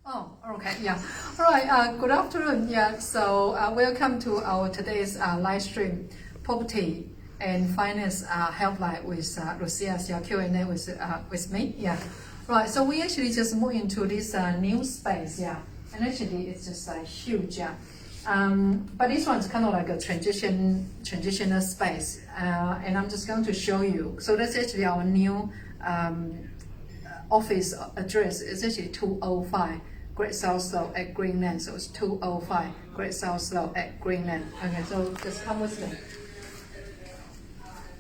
Oh, okay, yeah. All right, good afternoon. Yeah, so welcome to our today's live stream, Property and Finance Helpline with Lucia Xiao Q&A with me. Yeah, right. So we actually just moved into this new space. Yeah, and actually it's just huge. Yeah. But this one's kind of like a transitional space, and I'm just going to show you. So that's actually our new office address. It's actually 205 Great South Road at Greenland. So it's 205 Great South Road at Greenland. Okay, so just come with me.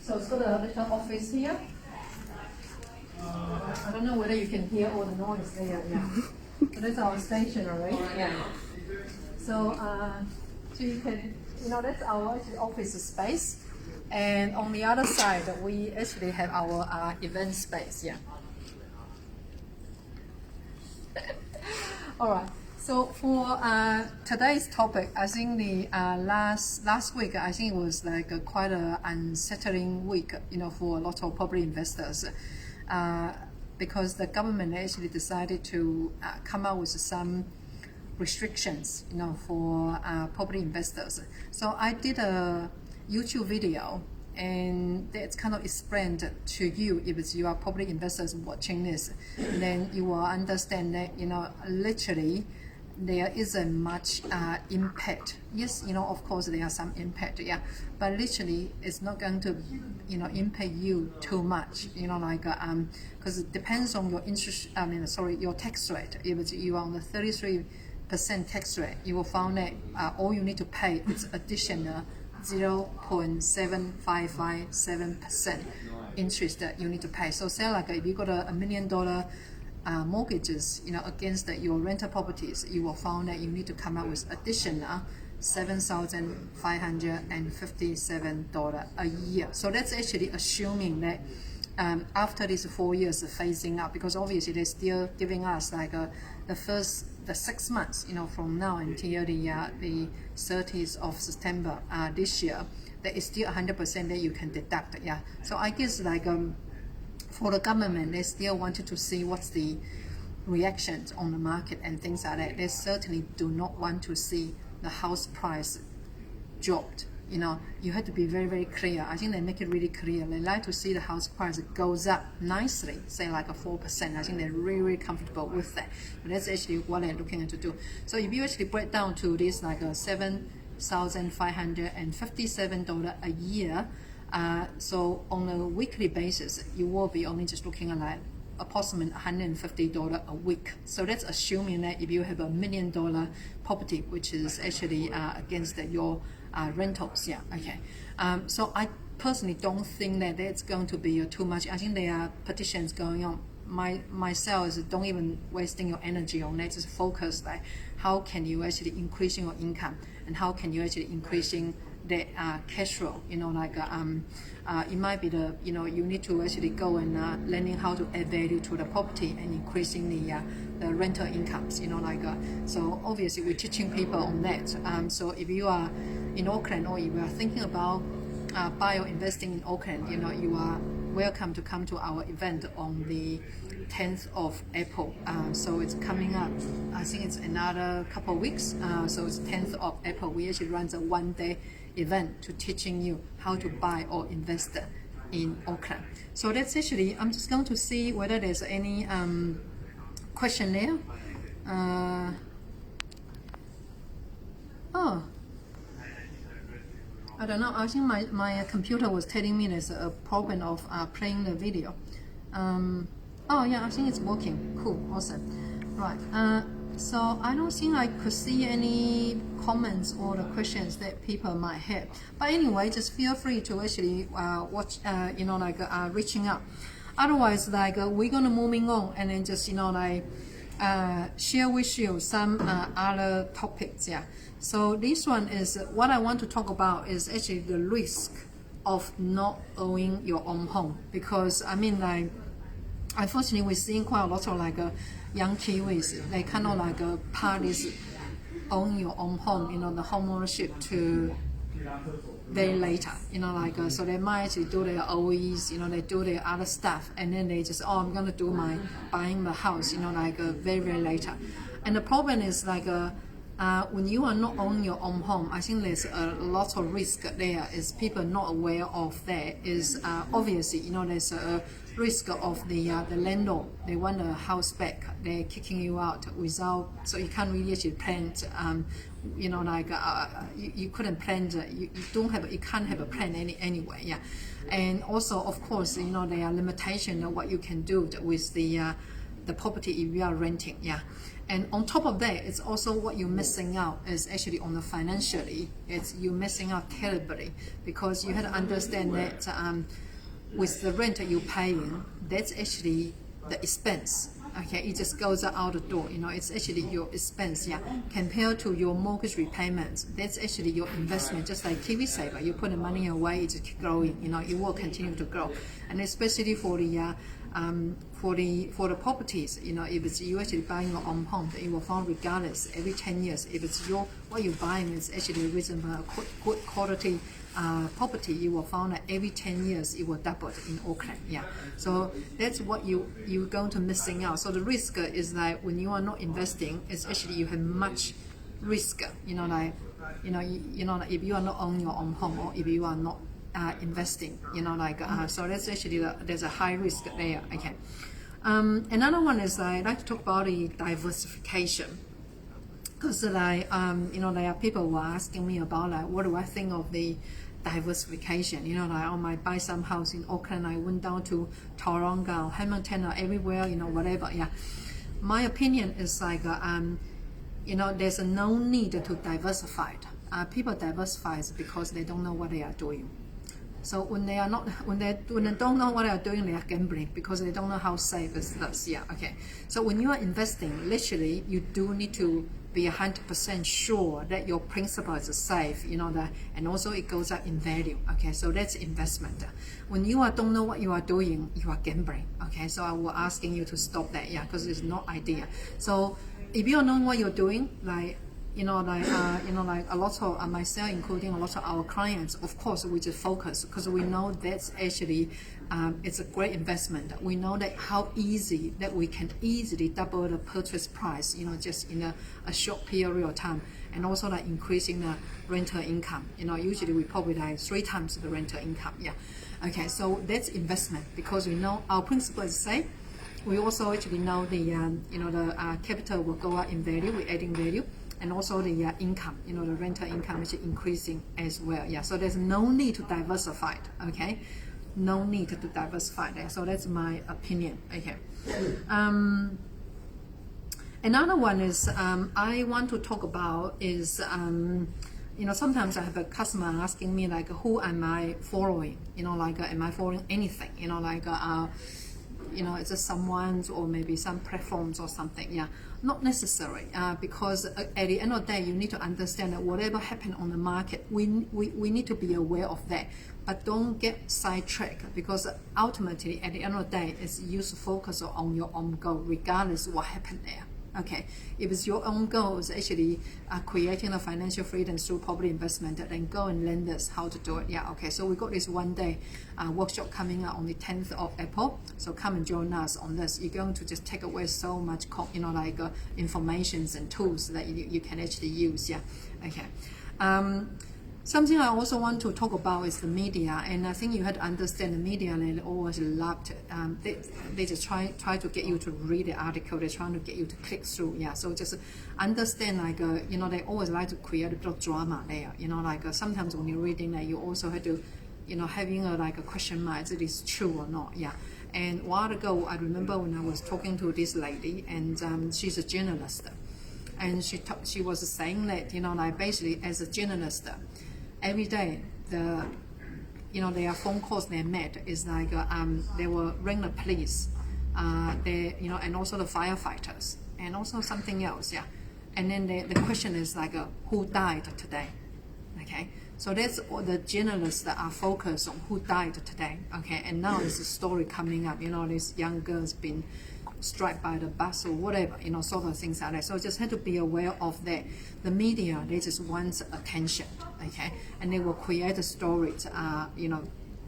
So it's got a little office here. I don't know whether you can hear all the noise there. Yeah. So that's our stationery. Yeah. So, so you can, that's our office space. And on the other side, we actually have our event space. Yeah. All right. So for today's topic, I think the last week, I think it was like quite an unsettling week, for a lot of property investors, because the government actually decided to come out with some restrictions, for property investors. So I did a YouTube video, and that's kind of explained to you. If you are property investors watching this, then you will understand that literally there isn't much impact. Yes, of course there are some impact, yeah, but literally it's not going to impact you too much, because it depends on your interest. Your tax rate. If you are on the 33% tax rate, you will find that all you need to pay is additional 0.7557% interest that you need to pay. So say like if you got $1 million mortgages, against your rental properties, you will find that you need to come up with additional $7,557 a year. So that's actually assuming that after these 4 years of phasing out, because obviously they're still giving us like the 6 months, from now until the 30th of September this year, there is still 100% that you can deduct. Yeah. So I guess for the government, they still wanted to see what's the reactions on the market and things like that. They certainly do not want to see the house price dropped. You have to be very, very clear. I think they make it really clear. They like to see the house price goes up nicely, say like a 4%. I think they're really, really comfortable with that. But that's actually what they're looking to do. So if you actually break down to this like a $7,557 a year, so on a weekly basis, you will be only just looking at like approximately $150 a week. So that's assuming that if you have $1 million property, which is actually against your rentals. Yeah. Okay. So I personally don't think that that's going to be too much. I think there are petitions going on. Myself is don't even wasting your energy on that. Just focus like how can you actually increasing your income, and how can you actually increasing the cash flow. It might be you need to actually go and learning how to add value to the property and increasing the rental incomes. So obviously we're teaching people on that. So if you are in Auckland, or if you are thinking about buy or investing in Auckland, you are welcome to come to our event on the 10th of April. So it's coming up, I think it's another couple of weeks. So it's 10th of April. We actually run a one-day event to teaching you how to buy or invest in Auckland. So that's actually, I'm just going to see whether there's any question there. I don't know. I think my computer was telling me there's a problem of playing the video. Yeah, I think it's working. Cool, awesome. Right. So I don't think I could see any comments or the questions that people might have. But anyway, just feel free to actually watch. Reaching out. Otherwise, we're gonna moving on and then just share with you some other topics. Yeah. So this one is what I want to talk about is actually the risk of not owning your own home, because unfortunately we're seeing quite a lot of young Kiwis. They kind of parties own your own home, the home ownership to very later, so they might actually do their OEs, they do their other stuff, and then they just, I'm going to do my buying the house, very, very later. And the problem is like when you are not owning your own home, I think there's a lot of risk there. Is people not aware of that? Is obviously, you know, there's a risk of the landlord. They want the house back. They're kicking you out without, so you can't really actually plan. You know, like you couldn't plan. You can't have a plan anyway. Yeah, and also of course, you know, there are limitations of what you can do with the property if you are renting. Yeah. And on top of that, it's also what you're missing out is actually on the financially. It's you're missing out terribly because you have to understand that with the rent that you're paying, that's actually the expense. Okay, it just goes out the door. You know, it's actually your expense. Yeah, compared to your mortgage repayments, that's actually your investment. Just like TV saver, you put the money away, it just keep growing. You know, it will continue to grow, and especially for the properties, you know, if it's you actually buying your own home, it will found regardless every 10 years. If it's what you're buying is actually reasonable, good quality property, you will find that every 10 years it will double in Auckland. Yeah, so that's what you're going to missing out. So the risk is that when you are not investing, it's actually you have much risk. You know, like if you are not owning your own home or if you are not investing, you know, like so that's actually there's a high risk there. Okay. Another one is I like to talk about the diversification, because like you know, there are people who are asking me about like what do I think of the diversification. You know, like I might buy some house in Auckland, I went down to Tauranga, Hamilton, or everywhere, you know, whatever. Yeah, my opinion is like you know, there's no need to diversify. People diversify because they don't know what they are doing. So when they don't know what they are doing, they are gambling because they don't know how safe is this. Yeah, okay. So when you are investing, literally, you do need to be 100% sure that your principal is safe. You know that, and also it goes up in value. Okay, so that's investment. When you don't know what you are doing, you are gambling. Okay, so I will asking you to stop that. Yeah, because it's not idea. So if you don't know what you're doing, like, you know, like a lot of myself, including a lot of our clients, of course, we just focus because we know that's actually it's a great investment. We know that how easy that we can easily double the purchase price, you know, just in a short period of time, and also like increasing the rental income. You know, usually we probably like 3 times the rental income. Yeah, okay, so that's investment because we know our principal is safe. We also actually know the you know, the capital will go up in value. We're adding value. And also the income, you know, the rental income is increasing as well. Yeah, so there's no need to diversify it. Okay, no need to diversify that. So that's my opinion. Okay. Another one is I want to talk about is you know, sometimes I have a customer asking me like, who am I following? You know, like am I following anything? You know, like you know, it's just someone's or maybe some platforms or something. Yeah, not necessary because at the end of the day, you need to understand that whatever happened on the market, we need to be aware of that, but don't get sidetracked because ultimately at the end of the day, it's you to focus on your own goal regardless of what happened there. Okay, if it's your own goal is actually creating a financial freedom through property investment, then go and learn this how to do it. Yeah, okay. So we got this one day workshop coming out on the 10th of April. So come and join us on this. You're going to just take away so much, you know, like informations and tools that you can actually use. Yeah, okay. Something I also want to talk about is the media, and I think you had to understand the media. They always loved they just try to get you to read the article. They're trying to get you to click through. Yeah, so just understand like you know, they always like to create a bit of drama there. You know, like sometimes when you're reading that, you also have to, you know, having like a question mark, is it true or not? Yeah. And a while ago, I remember when I was talking to this lady, and she's a journalist, and she was saying that, you know, like basically as a journalist, every day you know, there are phone calls they met is like they will ring the police, they, you know, and also the firefighters, and also something else. Yeah, and then the question is like who died today? Okay, so that's all the journalists that are focused on who died today. Okay, and now there's a story coming up, you know, this young girl's been struck by the bus or whatever, you know, sort of things like that. So just have to be aware of that. The media, they just want attention, okay, and they will create the stories, you know,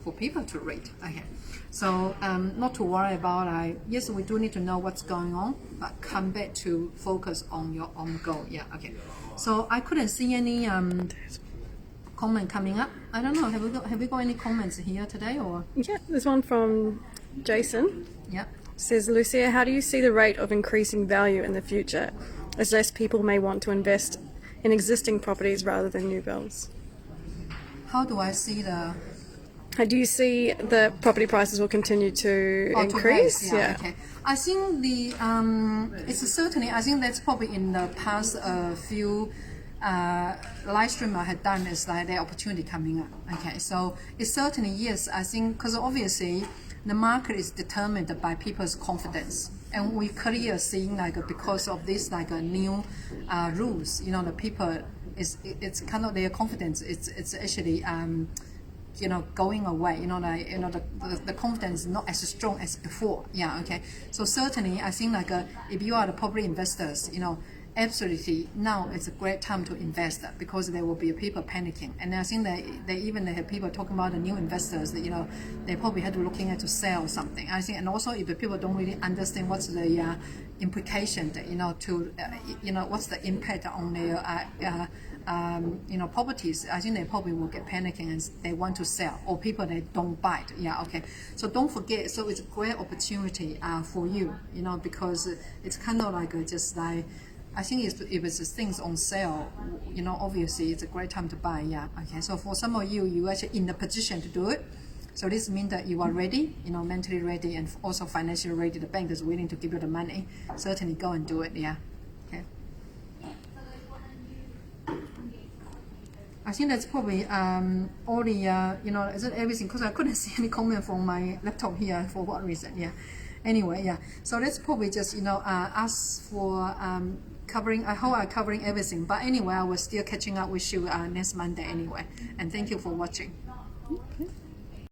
for people to read. Okay, so not to worry about yes, we do need to know what's going on, but come back to focus on your own goal. Yeah, okay. So I couldn't see any comment coming up. I don't know, have we got any comments here today, or? Yeah, there's one from Jason. Yeah. Says, Lucia, how do you see the rate of increasing value in the future, as less people may want to invest in existing properties rather than new builds? How do I see the... How do you see the property prices will continue to increase? To rise, yeah, okay. I think the it's certainly, I think that's probably in the past few live stream I had done is like the opportunity coming up. Okay, so it's certainly, yes, I think, because obviously the market is determined by people's confidence, and we clearly seeing like because of this like new rules, you know, the people it's kind of their confidence. It's actually going away. The confidence is not as strong as before. Yeah, okay. So certainly, I think like if you are the property investors, absolutely now it's a great time to invest because there will be people panicking, and I think they even have people talking about the new investors that they probably had to looking at to sell something. I think, and also if the people don't really understand what's the implication that what's the impact on their properties, I think they probably will get panicking and they want to sell, or people they don't buy it. Yeah, okay. So don't forget. So it's a great opportunity for you, because it's kind of like just like. I think if it's things on sale, obviously it's a great time to buy. Yeah, okay. So for some of you actually in the position to do it. So this means that you are ready, mentally ready, and also financially ready. The bank is willing to give you the money. Certainly go and do it. Yeah, okay. I think that's probably all the is it everything? Because I couldn't see any comment from my laptop here for what reason. Yeah. Anyway, yeah. So that's probably just ask for. Covering, I hope I'm covering everything. But anyway, I will still catching up with you next Monday anyway. And thank you for watching. Okay.